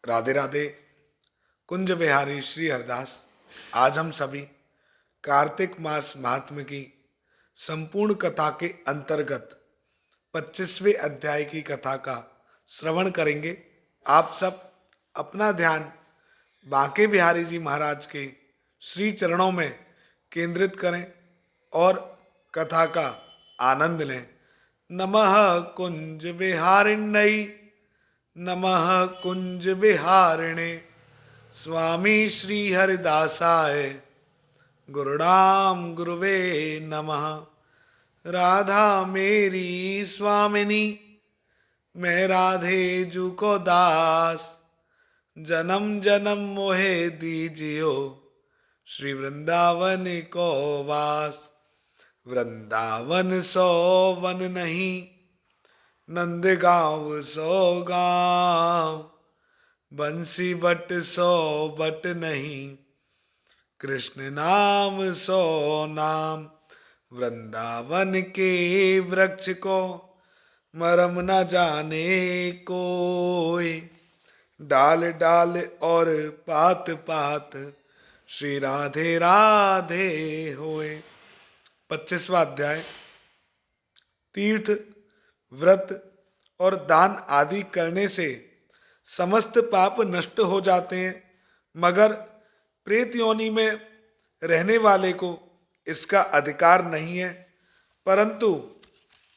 राधे राधे। कुंज बिहारी श्री हरदास। आज हम सभी कार्तिक मास महात्म्य की संपूर्ण कथा के अंतर्गत 25वें अध्याय की कथा का श्रवण करेंगे। आप सब अपना ध्यान बांके बिहारी जी महाराज के श्री चरणों में केंद्रित करें और कथा का आनंद लें। नमः कुंज बिहारिण्यै, नमः कुंज बिहारिणे, स्वामी श्री हरिदासाय, गुरुणाम गुरुवे नमः। राधा मेरी स्वामिनी, मैं राधे जू को दास, जन्म जन्म मोहे दीजियो, श्री वृंदावन को वास। वृंदावन सो वन नहीं, नंदगांव सो गांव, बंसी बट सो बट नहीं, कृष्ण नाम सो नाम। वृंदावन के वृक्ष को मरम न जाने कोई, डाल डाल और पात पात, श्री राधे राधे होए। 25वां अध्याय। तीर्थ, व्रत और दान आदि करने से समस्त पाप नष्ट हो जाते हैं, मगर प्रेत योनि में रहने वाले को इसका अधिकार नहीं है। परंतु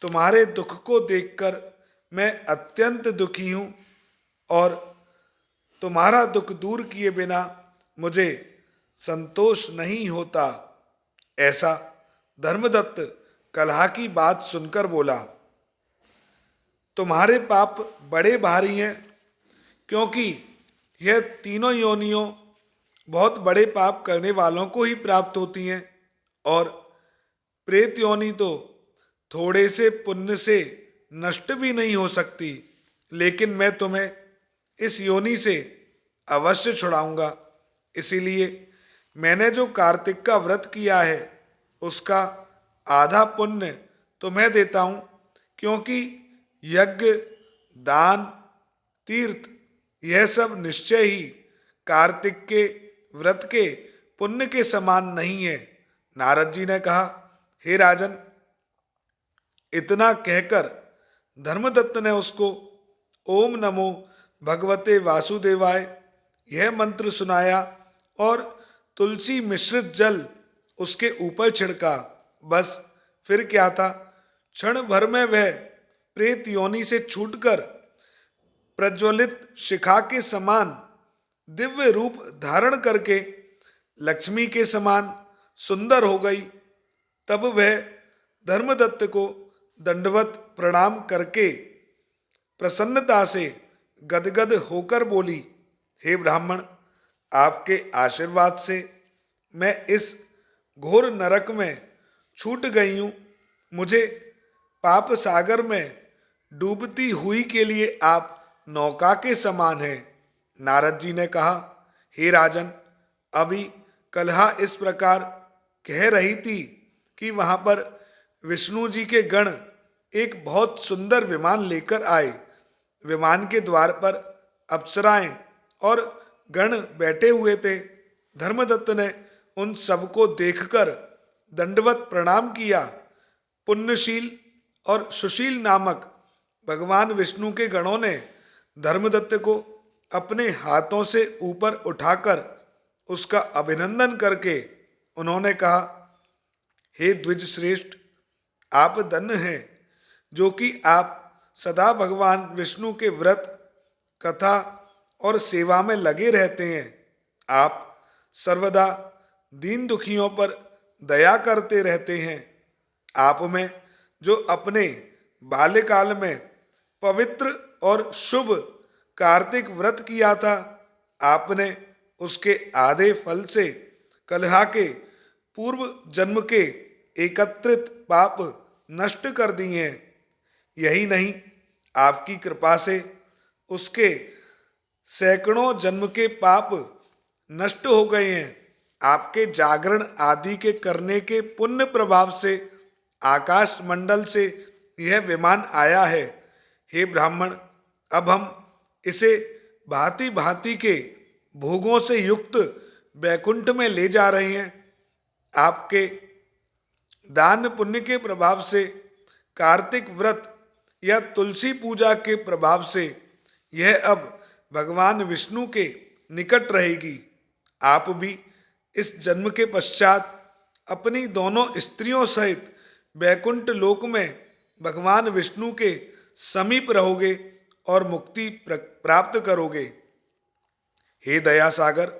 तुम्हारे दुख को देखकर मैं अत्यंत दुखी हूँ और तुम्हारा दुख दूर किए बिना मुझे संतोष नहीं होता। ऐसा धर्मदत्त कलह की बात सुनकर बोला, तुम्हारे पाप बड़े भारी हैं, क्योंकि यह तीनों योनियों बहुत बड़े पाप करने वालों को ही प्राप्त होती हैं, और प्रेत योनि तो थोड़े से पुण्य से नष्ट भी नहीं हो सकती। लेकिन मैं तुम्हें इस योनि से अवश्य छुड़ाऊंगा। इसीलिए मैंने जो कार्तिक का व्रत किया है उसका आधा पुण्य तुम्हें देता हूं, क्योंकि यज्ञ, दान, तीर्थ यह सब निश्चय ही कार्तिक के व्रत के पुण्य के समान नहीं है। नारद जी ने कहा, हे राजन, इतना कहकर धर्मदत्त ने उसको ओम नमो भगवते वासुदेवाय यह मंत्र सुनाया और तुलसी मिश्रित जल उसके ऊपर छिड़का। बस फिर क्या था, क्षण भर में वह प्रेत योनि से छूटकर प्रज्वलित शिखा के समान दिव्य रूप धारण करके लक्ष्मी के समान सुंदर हो गई। तब वह धर्मदत्त को दंडवत प्रणाम करके प्रसन्नता से गदगद होकर बोली, हे ब्राह्मण, आपके आशीर्वाद से मैं इस घोर नरक में छूट गई हूँ। मुझे पाप सागर में डूबती हुई के लिए आप नौका के समान हैं। नारद जी ने कहा, हे राजन, अभी कलहा इस प्रकार कह रही थी कि वहां पर विष्णु जी के गण एक बहुत सुंदर विमान लेकर आए। विमान के द्वार पर अप्सराएं और गण बैठे हुए थे। धर्मदत्त ने उन सबको देखकर दंडवत प्रणाम किया। पुण्यशील और सुशील नामक भगवान विष्णु के गणों ने धर्मदत्त को अपने हाथों से ऊपर उठाकर उसका अभिनंदन करके उन्होंने कहा, हे द्विज श्रेष्ठ, आप धन्य हैं जो कि आप सदा भगवान विष्णु के व्रत, कथा और सेवा में लगे रहते हैं। आप सर्वदा दीन दुखियों पर दया करते रहते हैं। आप में जो अपने बाल्यकाल में पवित्र और शुभ कार्तिक व्रत किया था, आपने उसके आधे फल से कलहा के पूर्व जन्म के एकत्रित पाप नष्ट कर दिए हैं। यही नहीं, आपकी कृपा से उसके सैकड़ों जन्म के पाप नष्ट हो गए हैं। आपके जागरण आदि के करने के पुण्य प्रभाव से आकाश मंडल से यह विमान आया है। हे ब्राह्मण, अब हम इसे भांति भांति के भोगों से युक्त वैकुंठ में ले जा रहे हैं। आपके दान पुण्य के प्रभाव से, कार्तिक व्रत या तुलसी पूजा के प्रभाव से यह अब भगवान विष्णु के निकट रहेगी। आप भी इस जन्म के पश्चात अपनी दोनों स्त्रियों सहित वैकुंठ लोक में भगवान विष्णु के समीप रहोगे और मुक्ति प्राप्त करोगे। हे दया सागर,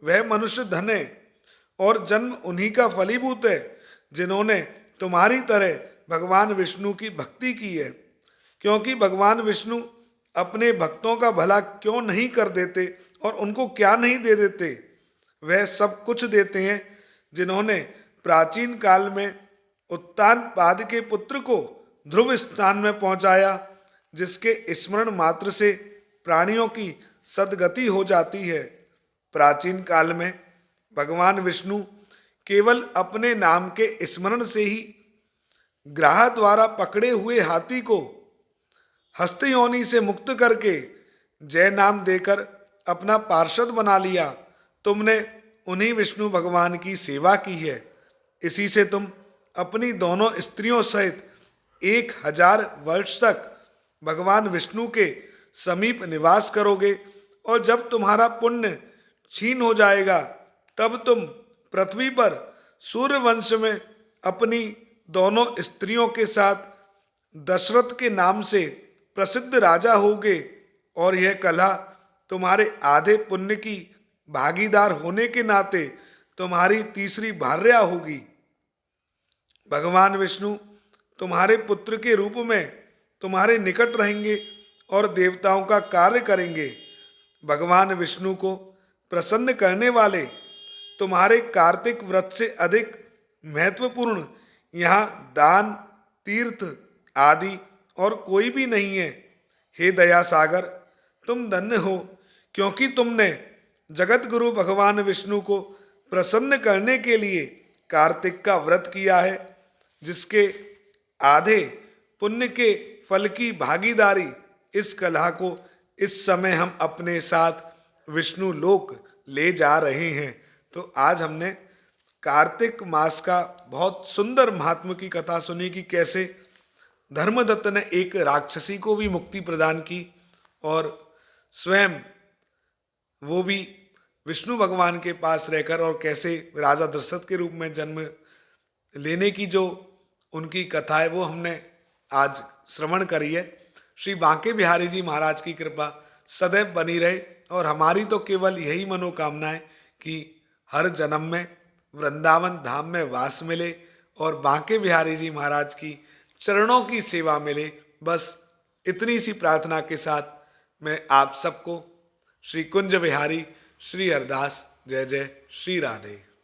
वह मनुष्य धन है और जन्म उन्हीं का फलीभूत है जिन्होंने तुम्हारी तरह भगवान विष्णु की भक्ति की है। क्योंकि भगवान विष्णु अपने भक्तों का भला क्यों नहीं कर देते और उनको क्या नहीं दे देते। वह सब कुछ देते हैं जिन्होंने प्राचीन काल में उत्तानपाद के पुत्र को ध्रुव स्थान में पहुंचाया, जिसके स्मरण मात्र से प्राणियों की सद्गति हो जाती है। प्राचीन काल में भगवान विष्णु केवल अपने नाम के स्मरण से ही ग्राह द्वारा पकड़े हुए हाथी को हस्त योनि से मुक्त करके जय नाम देकर अपना पार्षद बना लिया। तुमने उन्हीं विष्णु भगवान की सेवा की है। इसी से तुम अपनी दोनों स्त्रियों सहित 1000 वर्ष तक भगवान विष्णु के समीप निवास करोगे और जब तुम्हारा पुण्य क्षीण हो जाएगा तब तुम पृथ्वी पर सूर्य वंश में अपनी दोनों स्त्रियों के साथ दशरथ के नाम से प्रसिद्ध राजा होगे और यह कला तुम्हारे आधे पुण्य की भागीदार होने के नाते तुम्हारी तीसरी भार्या होगी। भगवान विष्णु तुम्हारे पुत्र के रूप में तुम्हारे निकट रहेंगे और देवताओं का कार्य करेंगे। भगवान विष्णु को प्रसन्न करने वाले तुम्हारे कार्तिक व्रत से अधिक महत्वपूर्ण यहाँ दान, तीर्थ आदि और कोई भी नहीं है। हे दया सागर, तुम धन्य हो क्योंकि तुमने जगत गुरु भगवान विष्णु को प्रसन्न करने के लिए कार्तिक का व्रत किया है, जिसके आधे पुण्य के फल की भागीदारी इस कला को इस समय हम अपने साथ विष्णु लोक ले जा रहे हैं। तो आज हमने कार्तिक मास का बहुत सुंदर महात्म की कथा सुनी कि कैसे धर्मदत्त ने एक राक्षसी को भी मुक्ति प्रदान की और स्वयं वो भी विष्णु भगवान के पास रहकर और कैसे राजा दशरथ के रूप में जन्म लेने की जो उनकी कथा है वो हमने आज श्रवण करी है। श्री बांके बिहारी जी महाराज की कृपा सदैव बनी रहे और हमारी तो केवल यही मनोकामना है कि हर जन्म में वृंदावन धाम में वास मिले और बांके बिहारी जी महाराज की चरणों की सेवा मिले। बस इतनी सी प्रार्थना के साथ मैं आप सबको श्री कुंज बिहारी श्री हरदास जय जय श्री राधे।